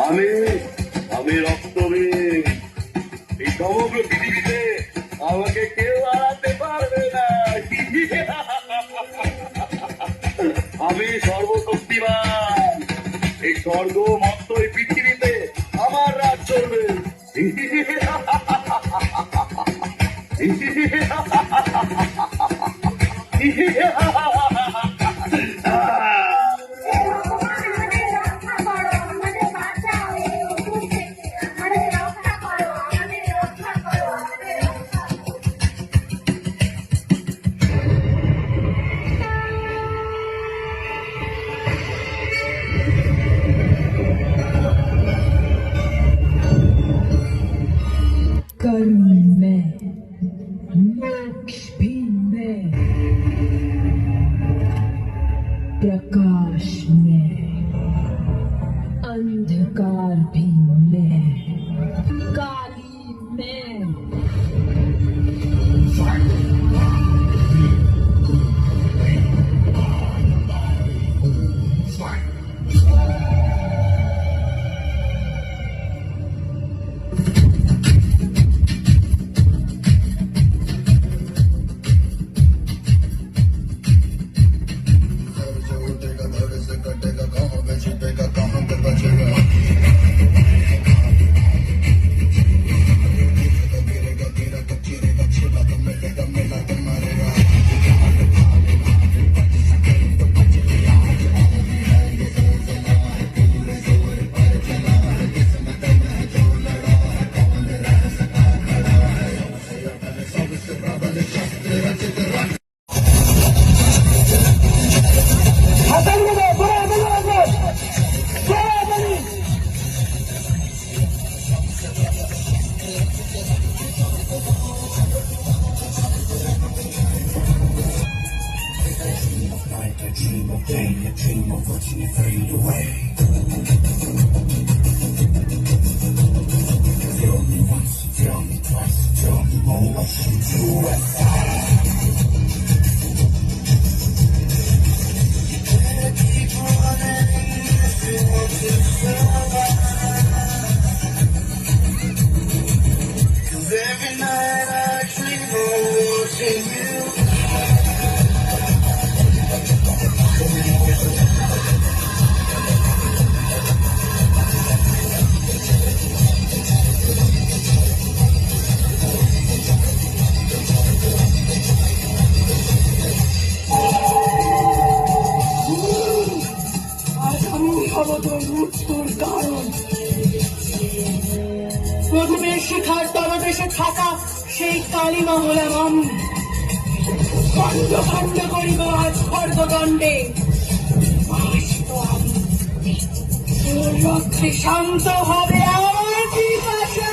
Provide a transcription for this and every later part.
আমি আমি রক্তবীর। এই সমগ্র পৃথিবীতে আমাকে কেউ হারাতে পারবে না। আমি সর্বশক্তিমান। এই স্বর্গ মত্ত এই পৃথিবীতে আমার রাজ চলবে। कर्म में, मोक्ष भी में, प्रकाश में, अंधकार भी में, काली में। Dream of pain, a dream of watching it fade away. Tell me once, tell me twice, tell me more, I'll shoot you aside. You can't keep running if you want to survive. 'Cause every night I dream of watching you. মৃত্যুর কারণ প্রথমের শিখার তলদেশে থাকা সেই কালিমা হলাম আমি। খণ্ড খণ্ড করিব আজ খর্গদণ্ডে। রক্তে শান্ত হবে আমার পিপাসা।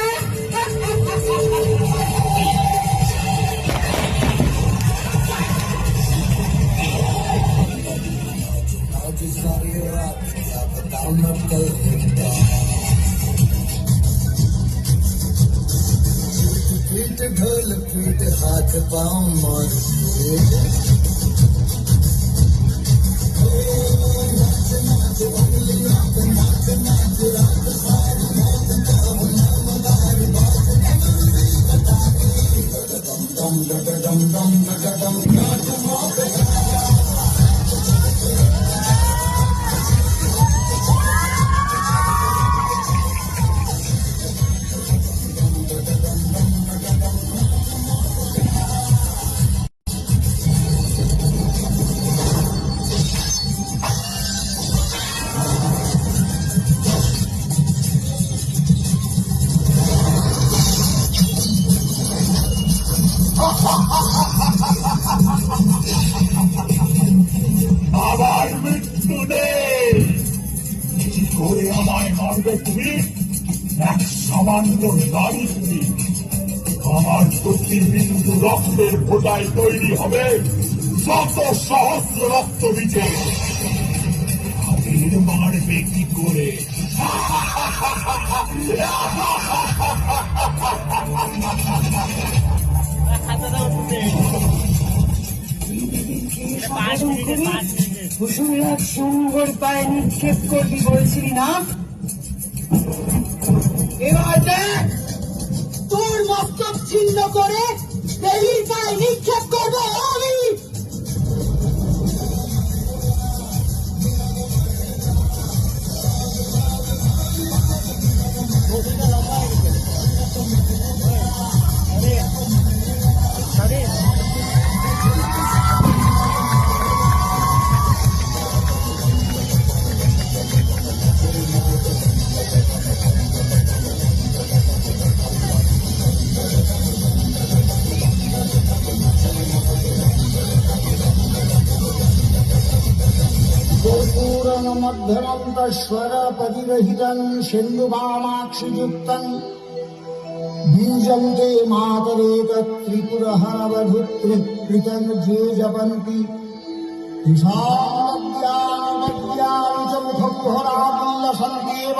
पीट ढोल पीट हाथ पाँव मार আমার মৃত্যু নেই। কি করে আমায় মারবে তুমি? এক সামান্য নারী তুমি। আমার প্রতি বিন্দু রক্তের ফোঁটায় তৈরি হবে শত সহস্র রক্ত বীজে। তাদের মারবে কি করে? সম্বোধন করি কুসুমলাল সিংহর পায়ে নিক্ষেপ করবি বলছিলি না? এবার দেখ তোর মস্তক ছিন্ন করে দেবীর পায়ে নিক্ষেপ করবো আমি। मध्यमन्तस्वर परिरहितं सिन्धुवामाक्षियुक्तं बीजन्ते मातरेतत्त्रिपुरहरवधुत्रिकृतं ये जपन्ति तेषां च मुखं हराबिल्लसन्त्येव